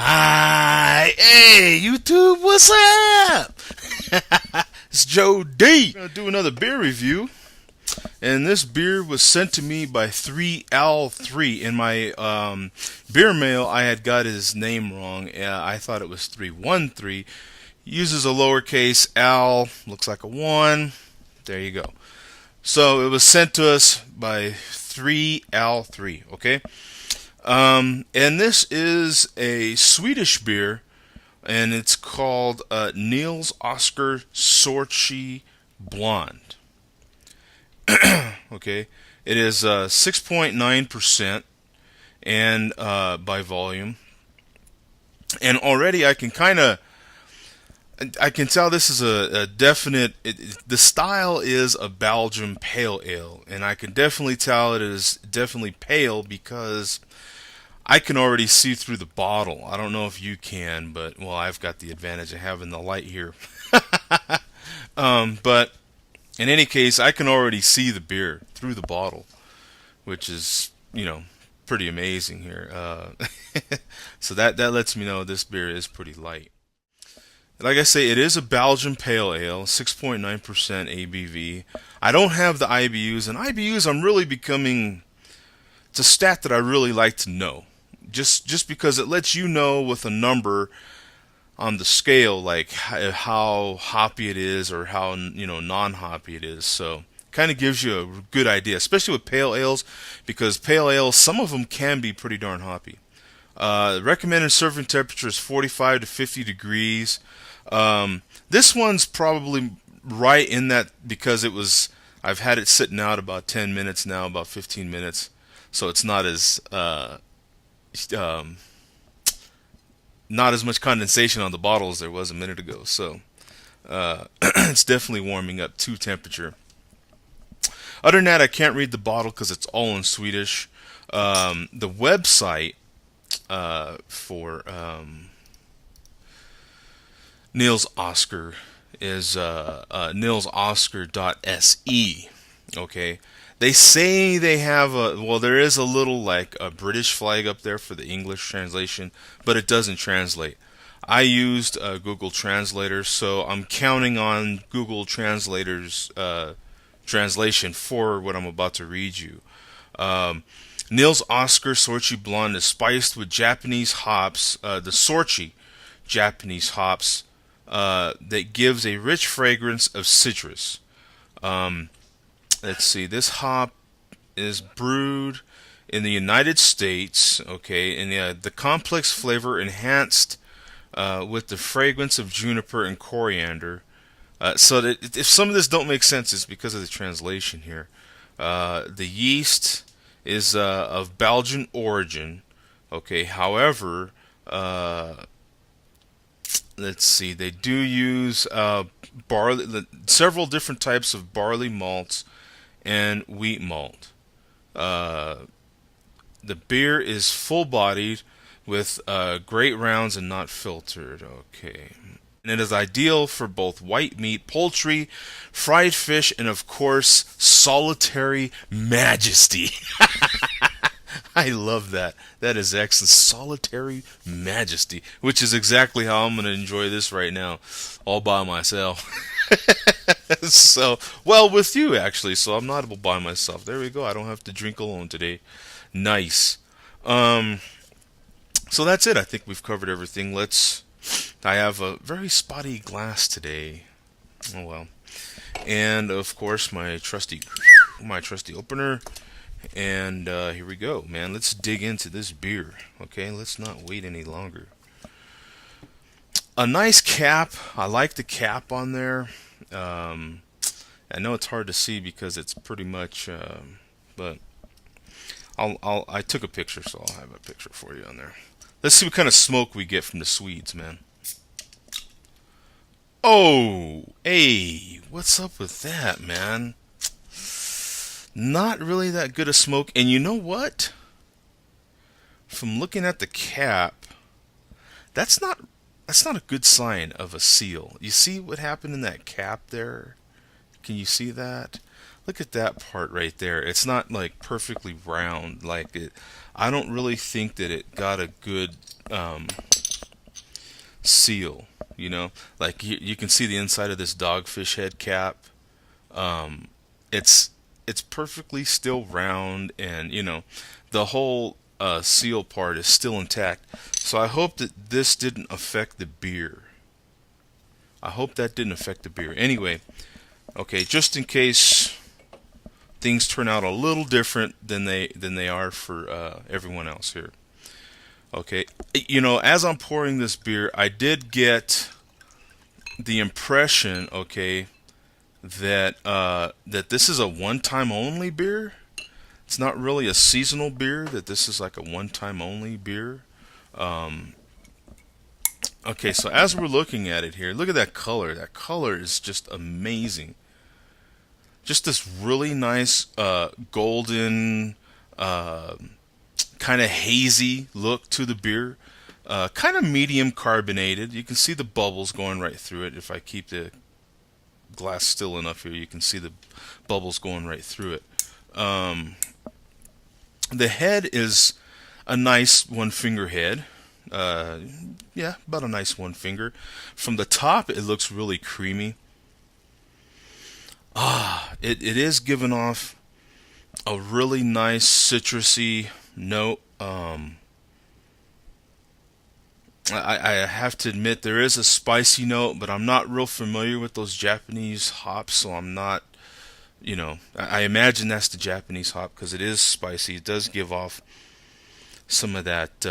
Hi, hey, YouTube, what's up? It's Joe D. I'm gonna do another beer review, and this beer was sent to me by 3L3. In my beer mail, I had got his name wrong. I thought it was 313. Uses a lowercase L, looks like a 1. There you go. So it was sent to us by 3L3, okay? And this is a Swedish beer, and it's called Nils Oscar Sorchi Blond. Okay, it is 6.9% and by volume, and already I can tell this is a definite. The style is a Belgian pale ale, and I can definitely tell it is definitely pale because I can already see through the bottle. I don't know if you can, but well, I've got the advantage of having the light here. But in any case, I can already see the beer through the bottle, which is pretty amazing here. So that lets me know this beer is pretty light. Like I say, it is a Belgian pale ale, 6.9% ABV. I don't have the IBUs, and IBUs I'm really becoming. It's a stat that I really like to know. Just because it lets you know with a number on the scale, like how hoppy it is or how non-hoppy it is. So kind of gives you a good idea, especially with pale ales, because pale ales, some of them can be pretty darn hoppy. Recommended serving temperature is 45 to 50 degrees. This one's probably right in that because it was. I've had it sitting out about 10 minutes now, about 15 minutes, so it's not as um, not as much condensation on the bottle as there was a minute ago. So it's definitely warming up to temperature. Other than that, I can't read the bottle because it's all in Swedish. The website for Nils Oscar is nilsoscar.se. Okay, they say they have there is a little like a British flag up there for the English translation, but it doesn't translate. I used Google Translator, so I'm counting on Google Translator's translation for what I'm about to read you. Um, Nils Oscar Sorchi Blond is spiced with Japanese hops, the Sorchi Japanese hops, that gives a rich fragrance of citrus. Um, let's see, this hop is brewed in the United States, okay, and the complex flavor enhanced with the fragrance of juniper and coriander. So that if some of this don't make sense, it's because of the translation here. The yeast is of Belgian origin. Okay, however, let's see, they do use barley, several different types of barley malts and wheat malt. Uh, the beer is full-bodied with great rounds and not filtered. Okay. And it is ideal for both white meat, poultry, fried fish, and of course, solitary majesty. I love that. That is excellent. Solitary majesty, which is exactly how I'm going to enjoy this right now, all by myself. So, well, with you actually. So I'm not by myself. There we go. I don't have to drink alone today. Nice. Um, so that's it. I think we've covered everything. I have a very spotty glass today. Oh well. And of course my trusty opener. And here we go, man. Let's dig into this beer. Okay, let's not wait any longer. A nice cap. I like the cap on there. Um, I know it's hard to see because it's pretty much, but I took a picture, so I'll have a picture for you on there. Let's see what kind of smoke we get from the Swedes, man. Oh, hey, what's up with that, man? Not really that good a smoke. And you know what? From looking at the cap, that's not that's not a good sign of a seal. You see what happened in that cap there? Can you see that? Look at that part right there. It's not like perfectly round like it. I don't really think that it got a good seal. You know, like you can see the inside of this dogfish head cap. Um, it's it's perfectly still round, and the whole seal part is still intact. So I hope that this didn't affect the beer. I hope that didn't affect the beer. Anyway, okay, just in case things turn out a little different than they are for everyone else here. Okay, as I'm pouring this beer, I did get the impression, okay, that this is a one-time only beer. It's not really a seasonal beer. That this is like a one-time only beer. Um, okay, so as we're looking at it here, look at that color. That color is just amazing. Just this really nice golden, uh, kind of hazy look to the beer. Kind of medium carbonated. You can see the bubbles going right through it. If I keep the glass still enough here, you can see the bubbles going right through it. Um, the head is a nice one finger head. Uh, yeah, about a nice one finger. From the top, it looks really creamy. It is giving off a really nice citrusy note. I have to admit there is a spicy note, but I'm not real familiar with those Japanese hops, so I'm not. I imagine that's the Japanese hop because it is spicy. It does give off some of that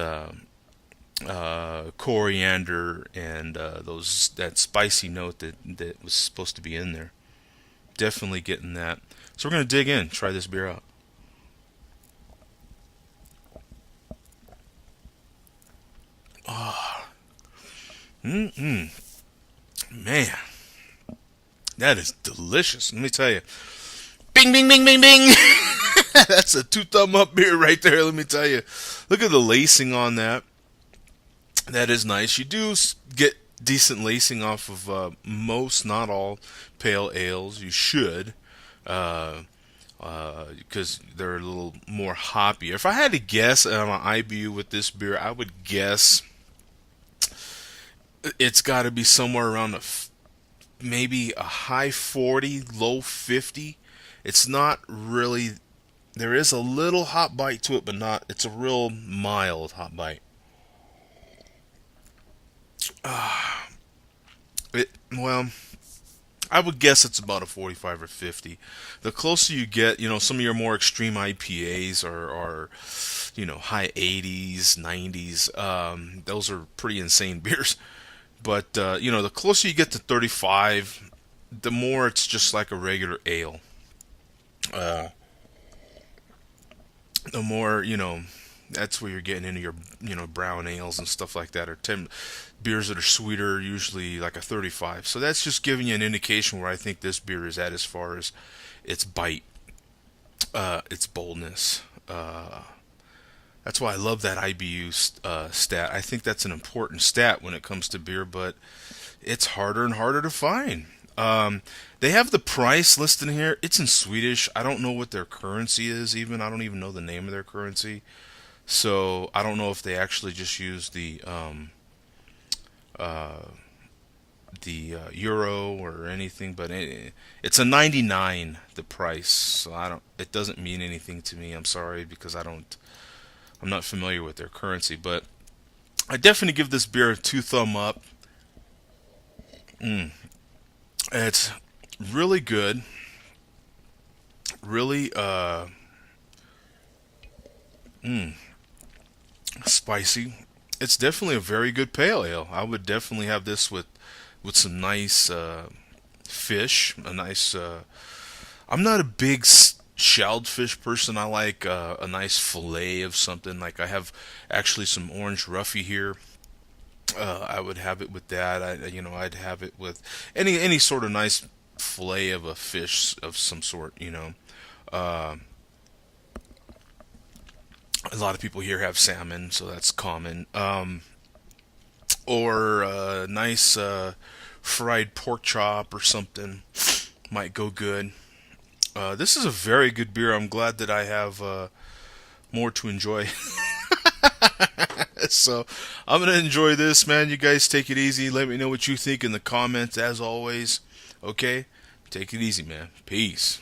coriander and those that spicy note that was supposed to be in there. Definitely getting that. So we're gonna dig in, try this beer out. Mm-mm. Man, that is delicious. Let me tell you. Bing, bing, bing, bing, bing. That's a two thumb up beer right there. Let me tell you. Look at the lacing on that. That is nice. You do get decent lacing off of most, not all, pale ales. You should, because they're a little more hoppy. If I had to guess on an IBU with this beer, I would guess it's got to be somewhere around maybe a high 40, low 50. It's not really. There is a little hot bite to it, but not. It's a real mild hot bite. Well, I would guess it's about a 45 or 50. The closer you get, some of your more extreme IPAs are high 80s, 90s. Those are pretty insane beers. But, the closer you get to 35, the more it's just like a regular ale. Uh, the more, that's where you're getting into your, brown ales and stuff like that, or beers that are sweeter, usually like a 35. So that's just giving you an indication where I think this beer is at as far as its bite, its boldness. That's why I love that IBU stat. I think that's an important stat when it comes to beer, but it's harder and harder to find. They have the price listed here. It's in Swedish. I don't know what their currency is even. I don't even know the name of their currency. So I don't know if they actually just use uh, the euro or anything, but it's a 99 the price. So I don't. It doesn't mean anything to me. I'm sorry because I don't. I'm not familiar with their currency, but I definitely give this beer a two thumb up. Mm. It's really good. Really mm, spicy. It's definitely a very good pale ale. I would definitely have this with some nice fish. A nice. I'm not a big shelled fish person. I like a nice fillet of something. Like I have actually some orange roughy here. I would have it with that. I'd have it with any sort of nice fillet of a fish of some sort. Uh, a lot of people here have salmon, so that's common. Or a nice fried pork chop or something might go good. This is a very good beer. I'm glad that I have more to enjoy. So I'm gonna enjoy this, man. You guys take it easy. Let me know what you think in the comments, as always. Okay, take it easy, man. Peace.